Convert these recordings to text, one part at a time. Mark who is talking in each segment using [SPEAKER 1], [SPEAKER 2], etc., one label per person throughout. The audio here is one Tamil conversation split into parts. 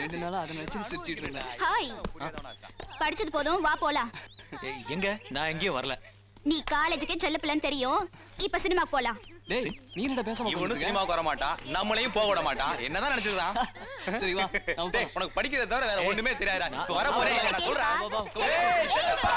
[SPEAKER 1] 2 நாளா அத நினைச்சு சிரிச்சிட்டு இருக்கேன்.
[SPEAKER 2] ஹாய். படிச்சது போதும் வா போலாம்.
[SPEAKER 1] எங்க நான் எங்கேயும் வரல.
[SPEAKER 2] நீ காலேஜுக்கு செல்ல பிள்ளைன்னு தெரியும். இப்ப சினிமா போலாம்.
[SPEAKER 1] டேய் நீ என்னடா பேசாம
[SPEAKER 3] இவனும் சினிமாவுக்கு வர மாட்டான், நம்மளையும் போக விட மாட்டான். என்னதான் நினைச்சிருக்கான்?
[SPEAKER 1] சரி வா.
[SPEAKER 3] டேய் உனக்கு படிக்கிறத தவிர வேற ஒண்ணுமே தெரியாதா? இப்ப வர போறேன் நான் சொல்றேன். ஏய் செல்லப்பா.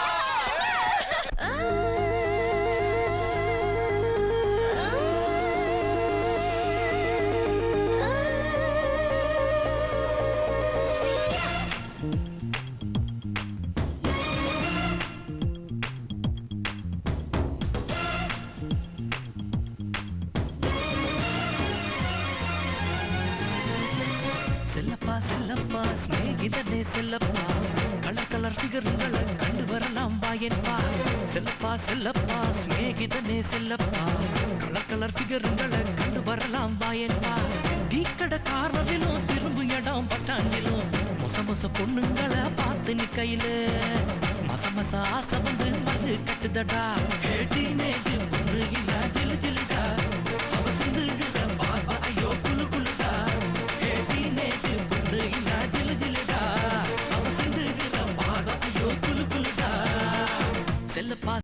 [SPEAKER 4] செல்லப்பா செல்லப்பா ஸ்நேகிதனே செல்லப்பா கலர் கலர் ஃபிகருங்களை கண்டு வரலாம் வாயன்பா. செல்லப்பா செல்லப்பா ஸ்நேகிதனே செல்லப்பா கலர் கலர் ஃபிகருங்களை கண்டு வரலாம் வாயன்பா. டீக்கடை கார்னரிலும் திரும்பு இடம் பஸ் ஸ்டாண்டிலும் மொச மொச பொண்ணுங்களை பார்த்து நிக்கையில மச மச ஆசை வந்து மண்ணு கட்டுதடா. டீனேஜ் பொண்ணு இல்ல ஜிலு ஜிலுடா அவ சிந்துகிற பார்வா ஐயோ குலு குலுடா. டீனேஜ் பொண்ணு இல்ல ஜிலு ஜிலுடா அவ சிந்துகிற பார்வா ஐயோ குலு குலுடா. செல்லப்பா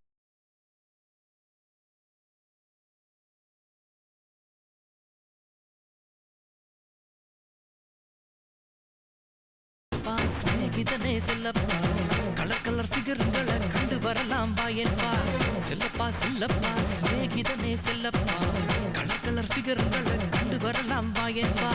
[SPEAKER 4] ஸ்நேகிதனே செல்லப்பா கலர் கலர் ஃபிகருங்களை கண்டு வரலாம் வாயன்பா. செல்லப்பா செல்லப்பா ஸ்நேகிதனே செல்லப்பா கலர் கலர் ஃபிகருங்களை கண்டு வரலாம் வாயன்பா.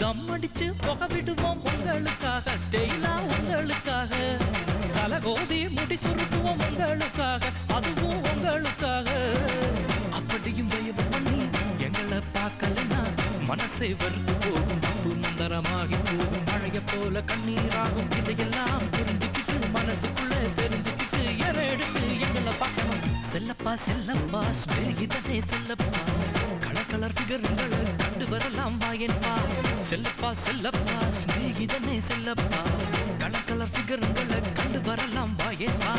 [SPEAKER 4] தம்மடிச்சு புக விடுவோம் உங்களுக்காக ஸ்டெயிலா உங்களுக்காக தலகோதி முடி சுருக்குவோம் உங்களுக்காக அதுவும் உங்களுக்காக. அப்படியும் தயவு பண்ணி எங்களை பார்க்கலன்னா மனசை வெறுத்து போகும் அப்பு மந்தரமாகி போகும் மழைய போல கண்ணீராகும். இதையெல்லாம் புரிஞ்சுக்கிட்டு மனசுக்குள்ள தெரிஞ்சுக்கிட்டு எற எடுத்து எங்களை பார்க்கணும். செல்லப்பா செல்லப்பா ஸ்நேகிதனே செல்லப்பா கலர் கலர் ஃபிகருங்களை கண்டு வரலாம் வாயன்பா. செல்லப்பா செல்லப்பா ஸ்நேகிதனே செல்லப்பா கலர் கலர் ஃபிகருங்களை கண்டு வரலாம் வாயன்பா.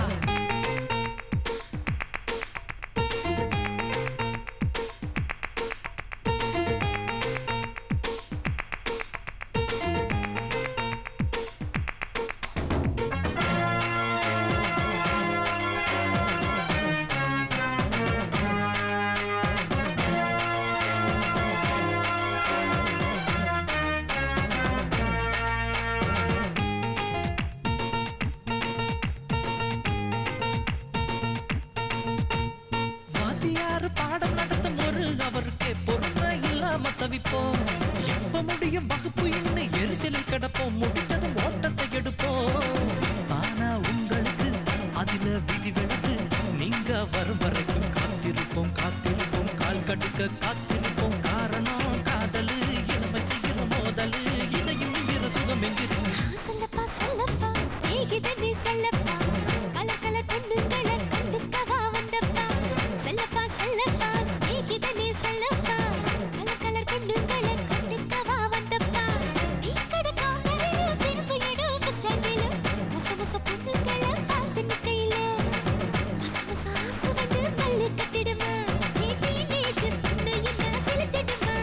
[SPEAKER 4] பாடம் நடத்தும் ஒரு அவருக்கே பொறுமை இல்லாம தவிப்போம். எப்ப முடியும் வகுப்பு இன்னும் எரிச்சலில் கிடப்போம். முடித்ததும் ஓட்டத்தை எடுப்போம். ஆனா உங்களுக்கு அதில விதி விளக்கு நீங்க வரும் வரைக்கும் காத்திருப்போம் காத்திருப்போம் கால் கடுக்க காத்திருப்போம். காரணம் காதலு இளமை செய்கிற மோதலு இதையும் இற சுகம் என்கிறோம்.
[SPEAKER 2] செல்லப்பா செல்லப்பா ஸ்நேகிதனே செல்லப்பா கலர் கலர் பொண்ணுங்களை கண்டுக்கவா வந்தப்பா. செல்லப்பா செல்லப்பா ஸ்நேகிதனே செல்லப்பா கலர் கலர் பொண்ணுங்களை கண்டுக்கவா வந்தப்பா. டீக்கடை கார்னரிலும் திரும்பு இடம் பஸ் ஸ்டாண்டிலும் மொச மொச பொண்ணுங்களை பார்த்து நிக்கையில மச மச ஆசை வந்து மல்லு கட்டிடுமா. டீனேஜ் பொண்ணு என்ன செலுத்திடுமா.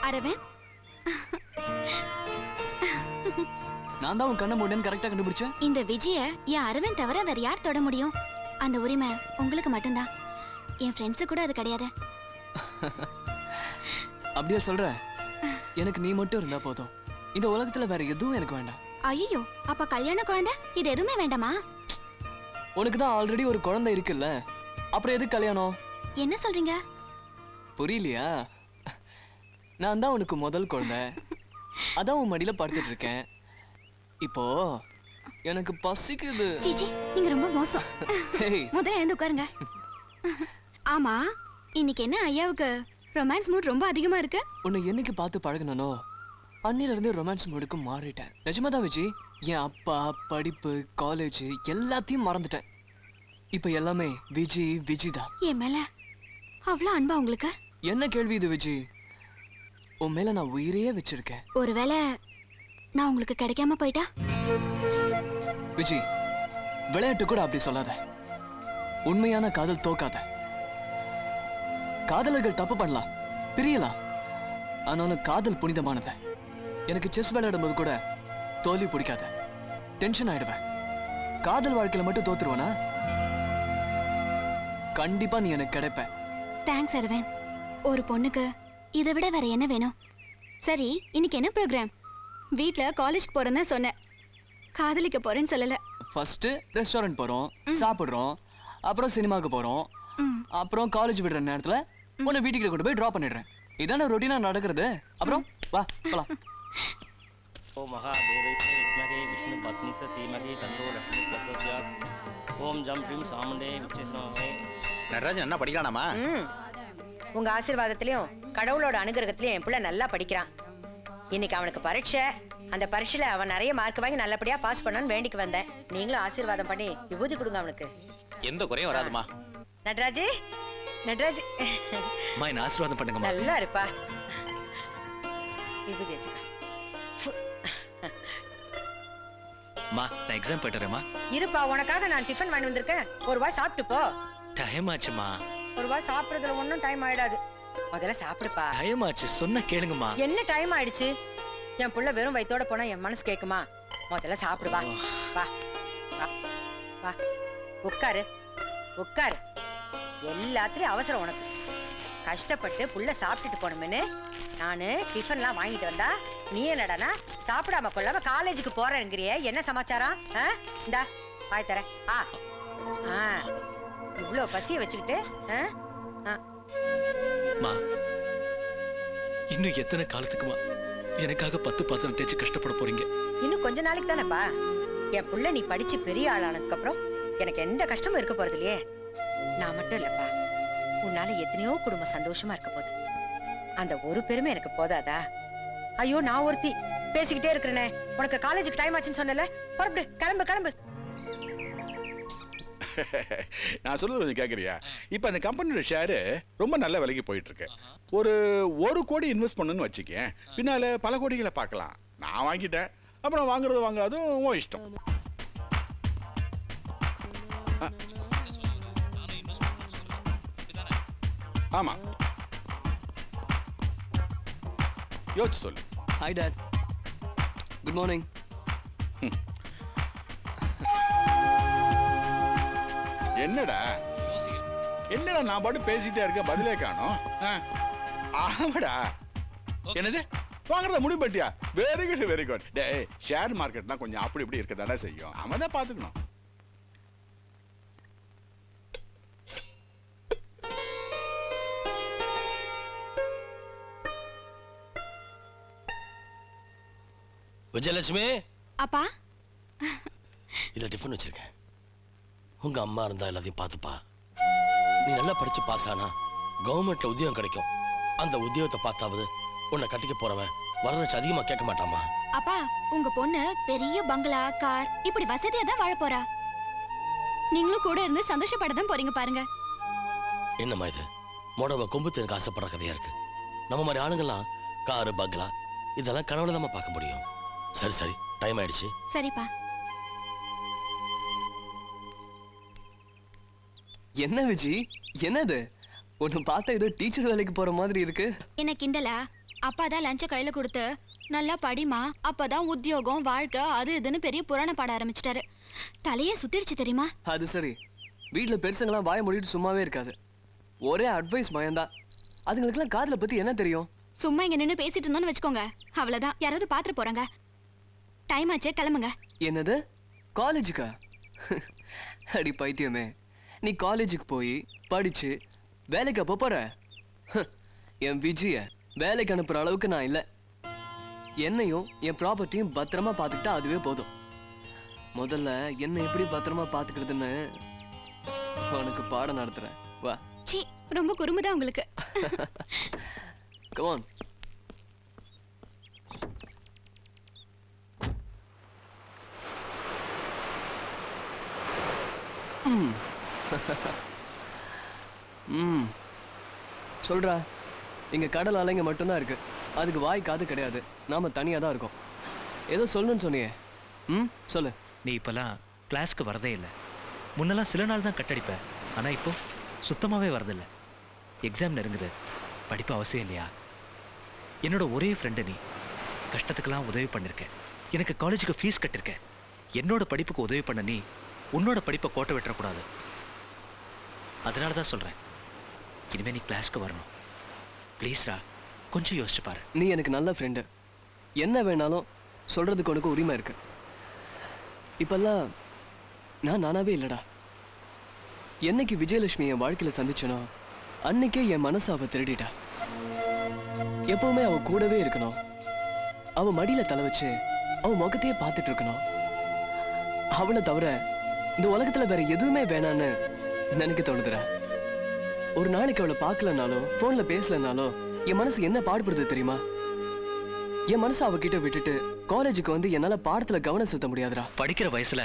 [SPEAKER 2] அரவிந்த்,
[SPEAKER 1] நான் தான் உன் கண்ணை மூடன்னு கரெக்டா கண்டுபிடிச்சேன்.
[SPEAKER 2] இந்த விஜய என் அரவிந்த் தவிர வேற யார் தொட முடியும்? அந்த உரிமை உங்களுக்கு மட்டும்தான். என் ஃப்ரெண்ட்ஸு கூட அது கிடையாது.
[SPEAKER 1] அப்படியே சொல்ற? எனக்கு நீ மட்டும் இருந்தா போதும். இந்த உலகத்துல வேற எதுவும் எனக்கு வேண்டாம்.
[SPEAKER 2] ஐயோ, அப்ப கல்யாண குழந்தை இது எதுவுமே வேண்டாமா?
[SPEAKER 1] உனக்கு தான் ஆல்ரெடி ஒரு குழந்தை இருக்குல்ல, அப்புறம் எதுக்கு கல்யாணம்?
[SPEAKER 2] என்ன சொல்றீங்க?
[SPEAKER 1] புரியலையா? நான் தான் உனக்கு முதல் குழந்தை. அதான் உன் மடியில படுத்துட்டு இருக்கேன். இப்போ எனக்கு பசிக்குது.
[SPEAKER 2] ஜிஜி, நீங்க ரொம்ப மோசம்.
[SPEAKER 1] ஹேய்,
[SPEAKER 2] முதல்ல எழுந்து உட்காருங்க. ஆமா, இன்னைக்கு என்ன ஐயாவுக்கு ரொமான்ஸ் மூட் ரொம்ப அதிகமா இருக்கு?
[SPEAKER 1] உன்னை என்னைக்கு பார்த்து பழகுனனோ அன்னில இருந்து ரொமான்ஸ் மூடுக்கு மாறிட்டேன். நிஜமாதான் விஜி, என் அப்பா, படிப்பு, காலேஜ் எல்லாத்தையும் மறந்துட்டேன். இப்ப எல்லாமே விஜி விஜி தான்.
[SPEAKER 2] என் மேல அவ்வளவு அன்பா உங்களுக்கு?
[SPEAKER 1] என்ன கேள்வி இது விஜி? உன் மேல நான் உயிரையே வச்சிருக்கேன்.
[SPEAKER 2] ஒருவேளை நான் உங்களுக்கு கிடைக்காம போயிட்டா?
[SPEAKER 1] விஜி, விளையாட்டு கூட அப்படி சொல்லாத. உண்மையான காதல் தோக்காத. காதலர்கள் தப்பு பண்ணலாம், பிரியலாம். ஆனாலும் காதல் புனிதமானது. எனக்கு செஸ் விளையாடும் போது கூட தோல்வி பிடிக்காத. டென்ஷன் ஆயிடுவேன். காதல் வாழ்க்கையில மட்டும் தோத்துருவனா? கண்டிப்பா நீ எனக்கு கிடைப்ப.
[SPEAKER 2] தேங்க்ஸ் அரவிந்த். ஒரு பொண்ணுக்கு இதை விட வேற என்ன வேணும்? சரி, இன்னைக்கு என்ன ப்ரோக்ராம்? வீட்ல காலேஜ்க்கு போறேன்னு சொன்னேன், காதலிக்க போறேன்னு சொல்லல.
[SPEAKER 1] ஃபர்ஸ்ட் ரெஸ்டாரண்ட் போறோம், சாப்பிடுறோம், அப்புறம் சினிமாக்கு போறோம்,
[SPEAKER 2] ம்.
[SPEAKER 1] அப்புறம் காலேஜ் விடுற நேரத்துல உன்னை வீட்டுக்கு கொண்டு போய் டிராப் பண்ணிடுறேன். இதான ரொட்டீனா நடக்கிறது. அப்புறம் வா போலாம்.
[SPEAKER 5] ஓ மகாதேவை வித்மகே விஷ்ணு பத்னி சதீமகே தந்தோ லக்ஷ்மி பிரசோத்யாத். ஓம் ஜம் ஹ்ரீம் சாமுண்டே விச்சேஸ்வரே.
[SPEAKER 3] நடராஜன் என்ன படிக்கிறானாமா?
[SPEAKER 6] உங்க ஆசீர்வாதத்திலயும் கடவுளோட அனுகிரகத்திலயும் என் பிள்ளை நல்லா படிக்கிறான். இன்னைக்கு அவனுக்கு பரீட்சை. அந்த பரீட்சையில அவன் நிறைய மார்க் வாங்கி நல்லபடியா பாஸ் பண்ணணும்னு வேண்டிக்கு வந்தேன். நீங்களும் ஆசீர்வாதம் பண்ணி விபூதி கொடுங்க அவனுக்கு.
[SPEAKER 3] எந்த குறையும் வராதுமா.
[SPEAKER 6] நடராஜ், நடராஜ்
[SPEAKER 1] அம்மா, என்ன ஆசீர்வாதம் பண்ணுங்கம்மா.
[SPEAKER 6] நல்லா இருப்பா. விபூதி வச்சுக்க.
[SPEAKER 1] அம்மா, நான் எக்ஸாம் போயிட்டு வரேம்மா.
[SPEAKER 6] இருப்பா, உனக்காக நான் டிஃபன் வாங்கி வந்திருக்கேன். ஒரு வாய் சாப்பிட்டு போ.
[SPEAKER 1] டைம் ஆச்சுமா.
[SPEAKER 6] ஒரு வாய் சாப்பிடுறதுல ஒன்னும் டைம் ஆயிடாது. முதல்ல சாப்பிடுப்பா.
[SPEAKER 1] டைம் ஆச்சு, சொன்ன கேளுங்கம்மா.
[SPEAKER 6] என்ன டைம் ஆயிடுச்சு? என் புள்ள வெறும் வயித்தோட போனா என் மனசு கேக்குமா? முதல்ல சாப்பிடு. வா வா வா வா, உட்காரு உட்காரு. எல்லாத்துலயும் அவசரம் உனக்கு. கஷ்டப்பட்டு புள்ள சாப்பிட்டுட்டு போனோம்னு நானு டிஃபன்லாம் வாங்கிட்டு வந்தா நீ என்னடானா சாப்பிடாம கொள்ளாம காலேஜுக்கு போறேங்கிறியே, என்ன சமாச்சாரம்? இந்தா வாய் தர. இவ்வளோ பசிய வச்சுக்கிட்டு
[SPEAKER 1] இன்னும் எத்தனை காலத்துக்குமா எனக்காக 10 பாத்திரம் தேய்ச்சி கஷ்டப்பட போறீங்க?
[SPEAKER 6] இன்னும் கொஞ்ச நாளைக்கு தானேப்பா. என் புள்ள நீ படிச்சு பெரிய ஆளானதுக்கு அப்புறம் எனக்கு எந்த கஷ்டமும் இருக்க போறது இல்லையே. நான் மட்டும் இல்லப்பா, உன்னால எத்தனையோ குடும்பம் சந்தோஷமா இருக்க போகுது. அந்த ஒரு பெருமை எனக்கு போதாதா? ஐயோ, நான் ஒருத்தி பேசிக்கிட்டே இருக்கிறேனே. உனக்கு காலேஜுக்கு டைம் ஆச்சுன்னு சொன்னல, புறப்படு, கிளம்பு கிளம்பு.
[SPEAKER 7] நான் சொல்றது கொஞ்சம் கேட்குறியா? இப்போ அந்த கம்பெனியோட ஷேரு ரொம்ப நல்ல விலைக்கு போயிட்டு இருக்கு. ஒரு 1 கோடி இன்வெஸ்ட் பண்ணுன்னு வச்சுக்கேன், பின்னால பல கோடிகளை பார்க்கலாம். நான் வாங்கிட்டேன், அப்புறம் வாங்குறது வாங்காதும் உன் இஷ்டம். ஆமா, யோசிச்சு சொல்லு.
[SPEAKER 1] Hi dad, good morning.
[SPEAKER 7] என்னடா என்னடா நான் பாட்டு பேசிட்டே இருக்கேன், பதிலே காணோம். ஆமாடா, என்னது வாங்குறத முடிவு பண்ணிட்டியா? Very good very good. டேய், ஷேர் மார்க்கெட்னா கொஞ்சம் அப்படி இப்படி இருக்கதானே செய்யும். அவன் தான் பார்த்துக்கணும்.
[SPEAKER 5] விஜயலட்சுமி,
[SPEAKER 2] அப்பா,
[SPEAKER 5] இதுல டிஃபன் வச்சிருக்கேன். உங்க அம்மா இருந்தா எல்லாத்தையும் பார்த்துப்பா. நீ நல்லா படிச்சு பாஸ் ஆனா கவர்மெண்ட்ல உத்தியோகம் கிடைக்கும். அந்த உத்தியோகத்தை பார்த்தாவது உன்னை கட்டிக்க போறவன் வரதட்சணை அதிகமா கேட்க மாட்டாமா.
[SPEAKER 2] அப்பா, உங்க பொண்ணு பெரிய பங்களா, கார் இப்படி வசதியா தான் வாழ போறா. நீங்களும் கூட இருந்து சந்தோஷப்படதான் போறீங்க பாருங்க.
[SPEAKER 5] என்னம்மா இது, மோடவ கொம்பு எனக்கு ஆசைப்படுற கதையா இருக்கு. நம்ம மாதிரி ஆளுங்கெல்லாம் காரு, பங்களா இதெல்லாம் கனவுல தான் பார்க்க முடியும். சரி சரி, டைம் ஆயிடுச்சு.
[SPEAKER 2] சரிப்பா.
[SPEAKER 1] என்ன விஜி, என்னது? உன்னை பார்த்தா ஏதோ டீச்சர் வேலைக்கு போற மாதிரி இருக்கு.
[SPEAKER 2] என்ன கிண்டலா? அப்பா தான் லஞ்ச கையில கொடுத்து நல்லா படிமா, அப்பதான் உத்தியோகம் வாழ்க்கை அது இதுன்னு பெரிய புராணம் பாட ஆரம்பிச்சிட்டாரு. தலையே சுத்திருச்சு தெரியுமா?
[SPEAKER 1] அது சரி, வீட்டுல பெருசுங்களாம் வாய மூடிட்டு சும்மாவே இருக்காது. ஒரே அட்வைஸ் மயம்தான். அதுங்களுக்குலாம் காதலை பத்தி என்ன தெரியும்?
[SPEAKER 2] சும்மா இங்க நின்னு பேசிட்டு இருந்தோம்னு வச்சுக்கோங்க, அவ்வளவுதான். யாராவது பாத்துட்டு போறாங்க. டைம் ஆச்சே, கிளம்புங்க.
[SPEAKER 1] என்னது, காலேஜுக்கா? அடி பைத்தியமே, நீ காலேஜுக்கு போய் படிச்சு வேலைக்கு அப்போ போற? என் விஜய வேலைக்கு அனுப்புற அளவுக்கு நான் இல்லை. என்னையும் என் ப்ராப்பர்ட்டியும் பத்திரமா பார்த்துக்கிட்டா அதுவே போதும். முதல்ல என்ன எப்படி பத்திரமா பார்த்துக்கிறதுன்னு உனக்கு பாடம் நடத்துறேன், வா.
[SPEAKER 2] சீ, ரொம்ப குறும்புதான் உங்களுக்கு.
[SPEAKER 1] Come on. சொல்றா, இங்க கடல் அலைங்க மட்டும்தான் இருக்கு. அதுக்கு வாய் காது கிடையாது. நாம தனியா தான் இருக்கோம். ஏதோ சொல்லணும்னு சொன்னியே, சொல்லு.
[SPEAKER 4] நீ இப்பெல்லாம் கிளாஸ்க்கு வரதே இல்லை. முன்னெல்லாம் சில நாள் தான் கட்டடிப்ப, ஆனா இப்போ சுத்தமாவே வரதில்லை. எக்ஸாம் நெருங்குது, படிப்பு அவசியம் இல்லையா? என்னோட ஒரே ஃப்ரெண்டு நீ. கஷ்டத்துக்கெல்லாம் உதவி பண்ணிருக்க, எனக்கு காலேஜுக்கு ஃபீஸ் கட்டிருக்க. என்னோட படிப்புக்கு உதவி பண்ண நீ உன்னோட படிப்பை கோட்டை விட்டுறக்கூடாது. அதனால தான் சொல்றேன், இனிமே நீ கிளாஸ்க்கு வரணும். ப்ளீஸ்ரா, கொஞ்சம் யோசிச்சு பாரு.
[SPEAKER 1] நீ எனக்கு நல்ல ஃப்ரெண்டு. என்ன வேணாலும் சொல்றதுக்கு உனக்கு உரிமை இருக்கு. இப்பெல்லாம் நான் நானாவே இல்லடா. என்னைக்கு விஜயலட்சுமி என் வாழ்க்கையில சந்திச்சனோ அன்னைக்கே என் மனசு அவ திருடிட்டா. எப்பவுமே அவ கூடவே இருக்கணும். அவ மடியில தலை வச்சு அவ முகத்தையே பார்த்துட்டு இருக்கணும். அவளை தவிர இந்த உலகத்துல வேற எதுவுமே வேணான்னு நினைக்க தோணுதுடா. ஒரு நாளைக்கு அவளை பார்க்கலனாலோ போன்ல பேசலனாலோ என் மனசு என்ன பாடுபடுது தெரியுமா? என் மனசு அவகிட்ட விட்டுட்டு காலேஜுக்கு வந்து என்னால பாடத்துல கவனம் செலுத்த முடியாதுடா.
[SPEAKER 4] படிக்கிற வயசுல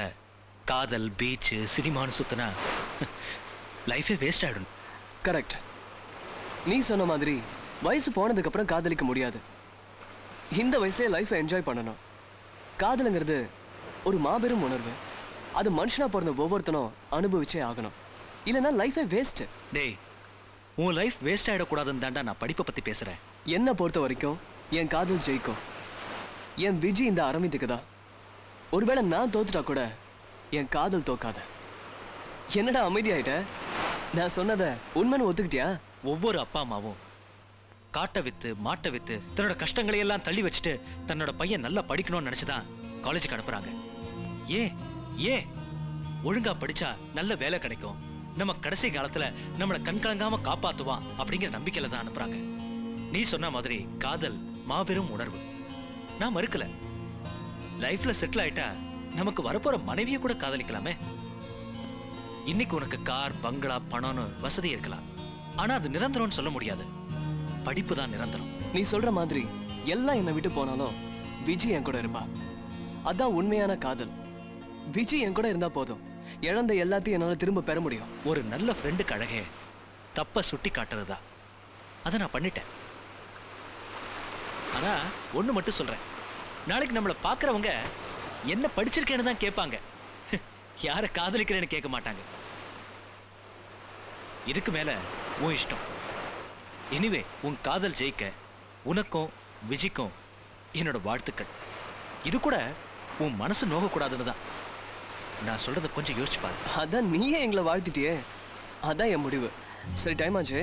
[SPEAKER 4] காதல், பீச், சினிமான்னு சுத்தினா லைஃபே வேஸ்ட் ஆயிடும்.
[SPEAKER 1] கரெக்ட். நீ சொன்ன மாதிரி வயசு போனதுக்கு அப்புறம் காதலிக்க முடியாது. இந்த வயசுல லைஃபை என்ஜாய் பண்ணணும். காதலுங்கிறது ஒரு மாபெரும் உணர்வு. அது மனுஷனா பிறந்த ஒவ்வொருத்தனும் அனுபவிச்சே ஆகணும். இல்லைன்னா லைஃபே வேஸ்ட்.
[SPEAKER 4] டேய், உன் லைஃப் வேஸ்ட் ஆயிடக்கூடாதுன்னு தாண்டா நான் படிப்பை பத்தி பேசுறேன்.
[SPEAKER 1] என்னை பொறுத்த வரைக்கும் என் காதல் ஜெயிக்கும். என் விஜி இந்த அரவிந்துக்கு தான். ஒருவேளை நான் தோத்துட்டா கூட என் காதல் தோக்காத. என்னடா அமைதியாயிட்ட? நான் சொன்னதை உண்மைன்னு ஒத்துக்கிட்டியா?
[SPEAKER 4] ஒவ்வொரு அப்பா அம்மாவும் காட்டை வித்து மாட்டை வித்து தன்னோட கஷ்டங்களை எல்லாம் தள்ளி வச்சுட்டு தன்னோட பையன் நல்லா படிக்கணும்னு நினைச்சுதான் காலேஜுக்கு அனுப்புறாங்க. ஏன் ஒழுங்கா படிச்சா நல்ல வேலை கிடைக்கும், நம்ம கடைசி காலத்துல நம்மளை கண்கலங்காம காப்பாத்துவான் அப்படிங்கிற நம்பிக்கையில தான் அனுப்புறாங்க. நீ சொன்ன மாதிரி காதல் மாபெரும் உணர்வு. நான் மறுக்கல. லைஃப்ல செட்டில் ஆயிட்டா நமக்கு வரப்போற மனைவியை கூட காதலிக்கலாமே. இன்னைக்கு உனக்கு கார், பங்களா, பணம்னு வசதி இருக்கலாம், ஆனா அது நிரந்தரம்னு சொல்ல முடியாது. படிப்பு தான் நிரந்தரம்.
[SPEAKER 1] நீ சொல்ற மாதிரி எல்லாம் என்னை விட்டு போனாலும் விஜி என் கூட இருப்பா. அதான் உண்மையான காதல். விஜி என் கூட இருந்தா போதும், இழந்த எல்லாத்தையும் என்னால திரும்ப பெற முடியும்.
[SPEAKER 4] ஒரு நல்ல ஃப்ரெண்டுக்கு அழகே தப்ப சுட்டி காட்டுறதா. அதை நான் பண்ணிட்டேன். ஆனா ஒண்ணு மட்டும் சொல்றேன், நாளைக்கு நம்மளை பாக்குறவங்க என்ன படிச்சிருக்கேன்னு தான் கேட்பாங்க, யார காதலிக்கிறேன்னு கேட்க மாட்டாங்க. இதுக்கு மேல உன் இஷ்டம். எனிவே, உன் காதல் ஜெயிக்க உனக்கும் விஜிக்கும் என்னோட வாழ்த்துக்கள். இது கூட உன் மனசு நோக கூடாதுன்னு தான் நான் சொல்றத கொஞ்சம் யோசிச்சு பாரு.
[SPEAKER 1] அதான் நீயே எங்களை வாழ்த்திட்டியே, அதான் என் முடிவு. சரி, டைம் ஆச்சு,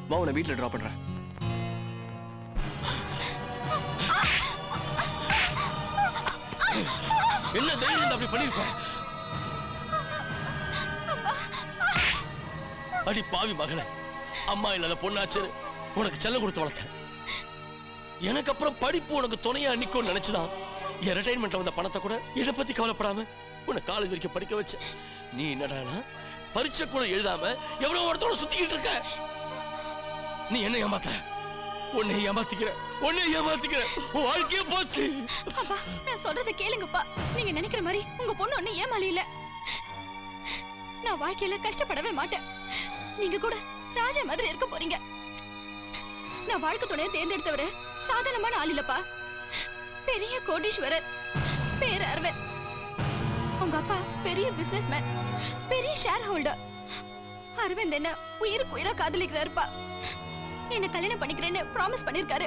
[SPEAKER 1] வா உன்னை வீட்டில் ட்ராப் பண்றேன்.
[SPEAKER 5] என்ன தைரியம் அப்படி பண்ணிருக்க? அடி பாவி மகளே, அம்மா இல்லாத பொண்ணாச்சு உனக்கு செல்ல கொடுத்து வளர்த்தேன். எனக்கு அப்புறம் படிப்பு உனக்கு துணையா நிக்கும் நினைச்சுதான் என்டர்டைன்மெண்ட்ல வந்த பணத்தை கூட இதை பத்தி கவலைப்படாம உன்னை காலேஜ் வரைக்கும் படிக்க வச்ச. நீ என்னடானா பரீட்சை கூட எழுதாம எவ்வளவு ஒருத்தோட சுத்திக்கிட்டு இருக்க. நீ என்ன ஏமாத்துற? உன்னை ஏமாத்திக்கிற உன் வாழ்க்கையே போச்சு.
[SPEAKER 2] அப்பா, நான் சொல்றத கேளுங்கப்பா. நீங்க நினைக்கிற மாதிரி உங்க பொண்ணு ஒண்ணு ஏமாளி இல்ல. நான் வாழ்க்கையில கஷ்டப்படவே மாட்டேன். நீங்க கூட ராஜா மாதிரி இருக்க போறீங்க. நான் வாழ்க்கை துணையை தேர்ந்தெடுத்தவரு சாதாரணமான ஆள் இல்லப்பா. பெரிய கோடீஸ்வரர், பேர் அரவிந்த். உங்க அப்பா பெரிய பிசினஸ் மேன், பெரிய ஷேர் ஹோல்டர். அரவிந்த் என்ன உயிருக்கு உயிரா காதலிக்கிறாருப்பா. என்ன கல்யாணம் பண்ணிக்கிறேன்னு ப்ராமிஸ் பண்ணிருக்காரு.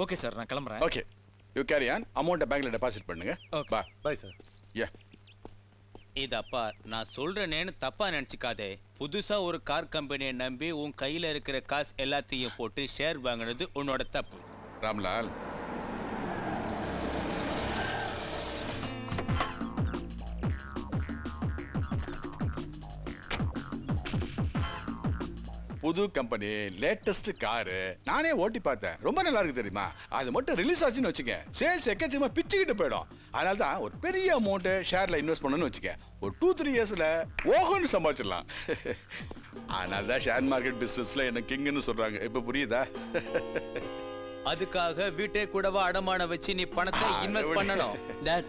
[SPEAKER 3] ஓகே சார் நான் கிளம்புறேன்.
[SPEAKER 7] Okay you carry on. அமௌண்ட்டை பேங்க்ல டெபாசிட் பண்ணுங்க.
[SPEAKER 3] Okay.
[SPEAKER 7] பா
[SPEAKER 8] பாய் சார்.
[SPEAKER 7] யா
[SPEAKER 9] இது அப்பா நான் சொல்றேனேன்னு தப்பா நினைச்சுக்காதே. புதுசா ஒரு கார் கம்பெனியை நம்பி உன் கையில இருக்கிற காசு எல்லாத்தையும் போட்டு ஷேர் வாங்கினது உன்னோட தப்பு.
[SPEAKER 7] ராம்லால், புது கம்பெனி லேட்டஸ்ட் காரு நானே ஓட்டி பார்த்தேன். ரொம்ப நல்லா இருக்கு தெரியுமா? அது மட்டும் ரிலீஸ் ஆச்சுன்னு வச்சுக்க, சேல்ஸ் எக்கச்சக்கமா பிச்சுக்கிட்டு போயிடும். அதனால தான் ஒரு பெரிய அமௌண்ட் ஷேர்ல இன்வெஸ்ட் பண்ணணும்னு வச்சுக்க, ஒரு 2-3 இயர்ஸ்ல ஓஹோன்னு சம்பாதிச்சிடலாம். அதனால தான் ஷேர் மார்க்கெட் பிசினஸ்ல என்ன கிங்னு சொல்றாங்க. இப்ப புரியுதா?
[SPEAKER 9] அதுக்காக வீட்டை கூடவா அடமான வச்சு நீ பணத்தை இன்வெஸ்ட் பண்ணணும்?
[SPEAKER 1] டேட்,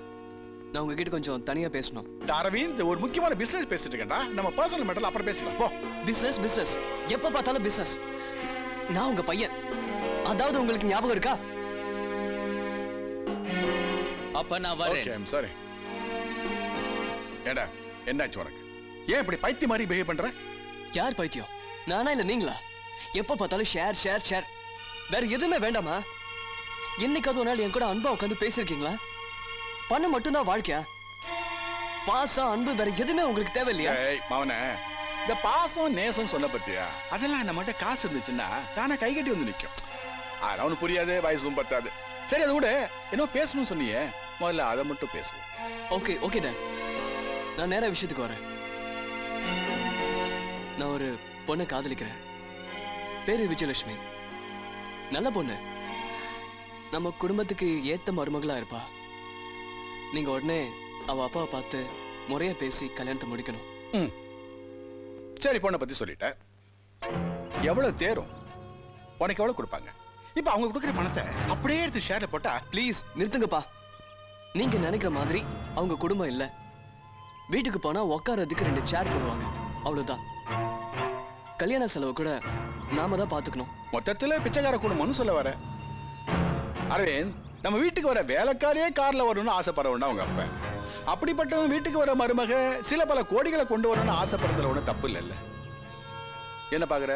[SPEAKER 1] நான் உங்ககிட்ட கொஞ்சம் தனியா பேசணும்.
[SPEAKER 7] அரவிந்த், ஒரு முக்கியமான பிசினஸ் பேசிட்டு இருக்கேன்டா. நம்ம பர்சனல் மேட்டர்ல அப்புறம் பேசலாம். போ.
[SPEAKER 1] பிசினஸ் பிசினஸ் எப்ப பார்த்தாலும் பிசினஸ். நான் உங்க பையன், அதாவது உங்களுக்கு ஞாபகம் இருக்கா?
[SPEAKER 9] அப்ப நான் வரேன்.
[SPEAKER 7] Okay, I'm sorry. ஏடா, என்னாச்சு உனக்கு? ஏன் இப்படி பைத்திய மாதிரி பிஹேவ் பண்ற?
[SPEAKER 1] யார் பைத்தியம், நானா இல்ல நீங்களா? எப்ப பார்த்தாலும் ஷேர் ஷேர் ஷேர், வேற எதுவுமே வேண்டாமா? என்னைக்காவது ஒரு நாள் என் கூட அன்பா உட்காந்து பேசிருக்கீங்களா? பணம் மட்டும்தான் வாழ்க்கையா? பாசம் அன்பு வேற எதுவுமே உங்களுக்கு தேவையில்லையா?
[SPEAKER 7] ஏய் மவனே, இந்த பாசம் நேசம் சொன்ன பத்தியா, அதெல்லாம் நம்மகிட்ட காசு இருந்துச்சுன்னா தானே கை கட்டி வந்து நிற்கும். அதெல்லாம் அவனுக்கு புரியாது, வயசும் பத்தாது. சரி, அதை கூட என்ன பேசணும்னு சொன்னியே, முதல்ல அதை மட்டும் பேசுவோம்.
[SPEAKER 1] ஓகே ஓகே டேட், நான் நேரா விஷயத்துக்கு வரேன். நான் ஒரு பொண்ணை காதலிக்கிறேன். பேரு விஜயலட்சுமி. நல்ல பொண்ணு, நம்ம குடும்பத்துக்கு ஏத்த மருமகளா இருப்பா. நீங்க உடனே அவ அப்பாவை பார்த்து முறையா பேசி கல்யாணத்தை முடிக்கணும்.
[SPEAKER 7] சரி, பொண்ணை பத்தி சொல்லிட்டேன். எவ்வளவு தேரும்? உனக்கு எவ்வளவு கொடுப்பாங்க? இப்ப அவங்க கொடுக்குற பணத்தை அப்படியே எடுத்து ஷேர்ல போட்டா.
[SPEAKER 1] ப்ளீஸ் நிறுத்துங்கப்பா. நீங்க நினைக்கிற மாதிரி அவங்க குடும்பம் இல்ல. வீட்டுக்கு போனா உட்கார்றதுக்கு 2 சேர் போடுவாங்க, அவ்வளவுதான். கல்யாண செலவு கூட நாம தான் பாத்துக்கணும்.
[SPEAKER 7] மொத்தத்துல பிச்சைக்கார குடும்பம்னு சொல்ல வர. அரவிந்த், நம்ம வீட்டுக்கு வர வேலைக்காரியே கார்ல வரணும்னு ஆசைப்படுறவனா உங்க அப்ப. அப்படிப்பட்டவன் வீட்டுக்கு வர மருமக சில பல கோடிகளை கொண்டு வரணும்னு ஆசைப்படுறதுல ஒண்ணு தப்பு இல்ல. என்ன பாக்குற?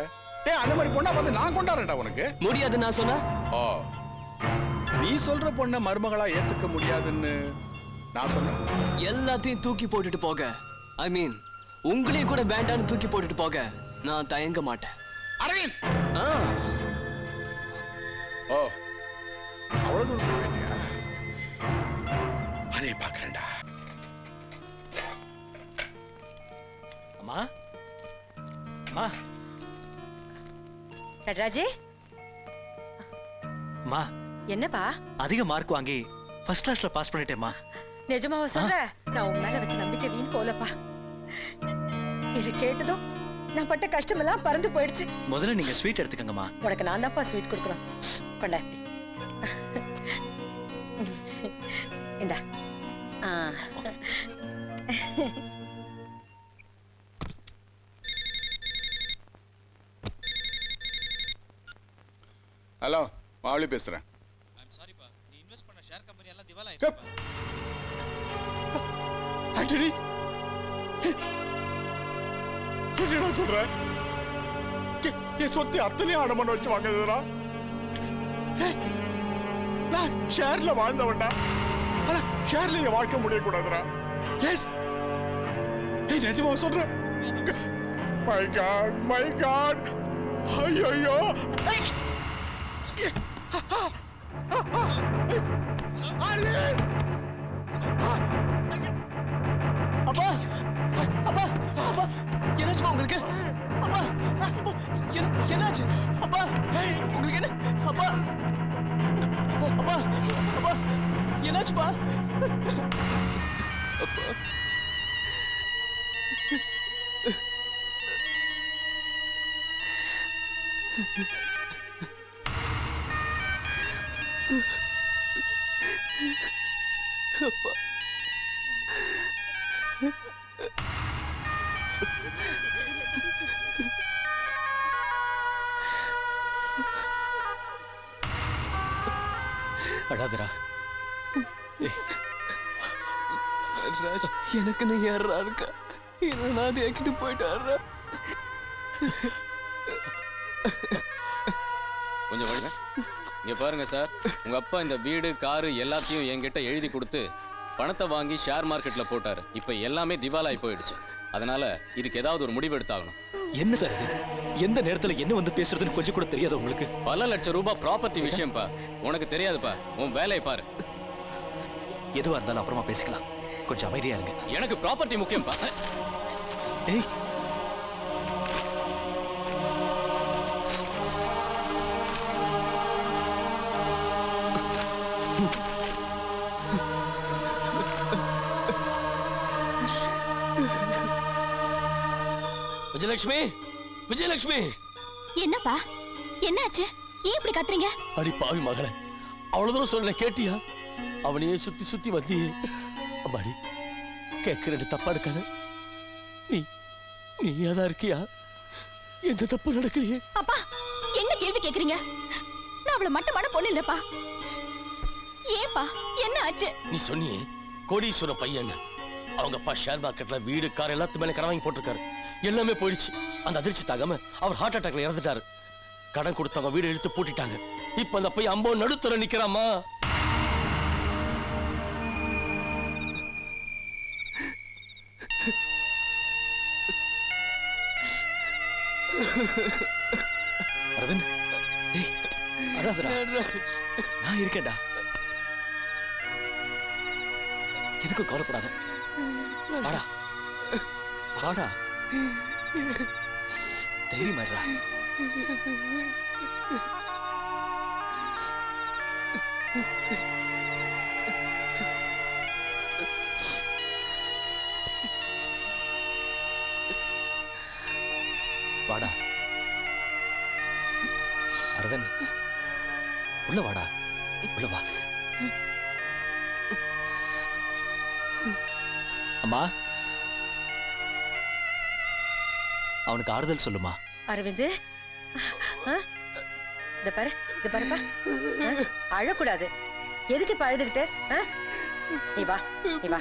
[SPEAKER 7] அந்த மாதிரி பொண்ணா வந்து நான் கொண்டாடுறேன்டா உனக்கு.
[SPEAKER 1] முடியாது நான் சொன்னா?
[SPEAKER 7] ஓ, நீ சொல்ற பொண்ண மருமகளா ஏத்துக்க முடியாதுன்னு நான் சொன்னேன்.
[SPEAKER 1] எல்லாத்தையும் தூக்கி போட்டுட்டு போக, ஐ மீன் உங்களையும் கூட வேண்டான்னு தூக்கி போட்டுட்டு போக நான் தயங்க மாட்டேன்.
[SPEAKER 7] அரவிந்த்,
[SPEAKER 1] ஆ,
[SPEAKER 7] ஓ அவ்வளவு தூரம் வேண்டியா? அதே பாக்குறேன்டா.
[SPEAKER 8] அம்மா அம்மா
[SPEAKER 6] நடராஜே,
[SPEAKER 8] அம்மா,
[SPEAKER 6] என்னப்பா?
[SPEAKER 8] அதிக மார்க் வாங்கி ஃபர்ஸ்ட் கிளாஸ்ல பாஸ் பண்ணிட்டேம்மா.
[SPEAKER 6] நிஜமாவா சொல்ற? நான் உன் மேல வச்ச நம்பிக்கை வீண் போலப்பா. இதை கேட்டதும் நான் பட்ட கஷ்டம் எல்லாம் பறந்து போயிடுச்சு.
[SPEAKER 8] முதல்ல நீங்க ஸ்வீட் எடுத்துக்கங்கம்மா.
[SPEAKER 6] உனக்கு நான் தான்ப்பா ஸ்வீட் கொடுக்கணும். கொண்டா. இந்தா.
[SPEAKER 7] ஹலோ, மாவளி பேசுறேன்.
[SPEAKER 9] சாரிப்பா, நீ இன்வெஸ்ட் பண்ண ஷேர் கம்பெனி எல்லாம் திவாலா ஆயிடுச்சுப்பா.
[SPEAKER 7] ஆண்டனி, என்னடா சொல்ற? என் சொத்து அத்தனையும் அடமான வச்சு வாங்குறதுடா. நான் ஷேர்ல வாழ்ந்தவன்டா. ஆனா ஷேர்ல என் வாழ்க்கை முடியக்கூடாதுடா. எஸ், நிஜமா சொல்றேன். மை காட், மை காட், ஐயோ.
[SPEAKER 1] அப்பா அப்பா அப்பா, என்னாச்சுமா உங்களுக்கு? அப்பா, என்னாச்சு? அப்பா, உங்களுக்கு என்ன? அப்பா அப்பா அப்பா, என்னாச்சுப்பா? அப்பா, அப்பா,
[SPEAKER 8] அழாதடா.
[SPEAKER 1] ராஜ், எனக்குன்னு யாரா இருக்கா? என்ன அது ஏக்கிட்டு போயிட்டாரா?
[SPEAKER 3] கொஞ்சம் வழிங்க.
[SPEAKER 10] இங்க பாருங்க சார், உங்க அப்பா இந்த வீடு காரு எல்லாத்தையும் என்கிட்ட எழுதி கொடுத்து பணத்தை வாங்கி ஷேர் மார்க்கெட்ல போட்டாரு. இப்ப எல்லாமே திவாலாகி போயிடுச்சு. அதனால இதுக்கு ஏதாவது ஒரு முடிவு எடுத்தாகணும்.
[SPEAKER 8] என்ன சார் இது? எந்த நேரத்துல என்ன வந்து பேசுறதுன்னு கொஞ்சம் கூட தெரியாது உங்களுக்கு?
[SPEAKER 10] பல லட்சம் ரூபாய் ப்ராப்பர்ட்டி விஷயம்ப்பா. உனக்கு தெரியாதுப்பா. உன் வேலையை பாரு.
[SPEAKER 8] எதுவா இருந்தாலும் அப்புறமா பேசிக்கலாம். கொஞ்சம் அமைதியா இருங்க.
[SPEAKER 10] எனக்கு ப்ராப்பர்ட்டி முக்கியம்ப்பா.
[SPEAKER 8] டேய்,
[SPEAKER 5] விஜயலட்சுமி, விஜயலட்சுமி!
[SPEAKER 2] என்னப்பா என்னாச்சு? ஏன் இப்படி கத்துறீங்க?
[SPEAKER 5] அடி பாவி மகளே, அவ்வளவு தூரம் சொல்ல கேட்டியா? அவனையே சுத்தி சுத்தி வந்தி. அம்மாடி, கேட்கிறது தப்பா இருக்காது. நீ நீயாதான் இருக்கியா? எந்த தப்பு நடக்கலையே.
[SPEAKER 2] அப்பா என்ன கேள்வி கேக்குறீங்க? நான் அவள மட்டமான பொண்ணு இல்லப்பா. ஏன்பா என்ன ஆச்சு?
[SPEAKER 5] நீ சொன்னியே கோடீஸ்வர பையன். அவங்க அப்பா ஷேர் மார்க்கெட்ல வீடு கார் எல்லாத்து மேல கடன் வாங்கி போட்டிருக்காரு. எல்லாமே போயிடுச்சு. அந்த அதிர்ச்சி தாகாம அவர் ஹார்ட் அட்டாக்ல இறந்துட்டாரு. கடன் கொடுத்தவங்க வீடு இழுத்து பூட்டிட்டாங்க. இப்ப அந்த பையன் அம்போ நடுத்தர நிக்கிறாமா.
[SPEAKER 8] அரவிந்த், டேய், அழாதடா. நான் இருக்கேன்டா. எதுக்கும் கவலைப்படாத. வாடா, வாடா. தைரியமாயிடுறா. வாடா அரவிந்த், உள்ள வாடா, உள்ள வா. அம்மா, அவனுக்கு ஆறுதல் சொல்லுமா.
[SPEAKER 6] அரவிந்த், இத பாரு, இத பாருப்பா. அழக்கூடாது. எதுக்கு இப்ப அழுதுகிட்டு? நீ வா, நீ வா.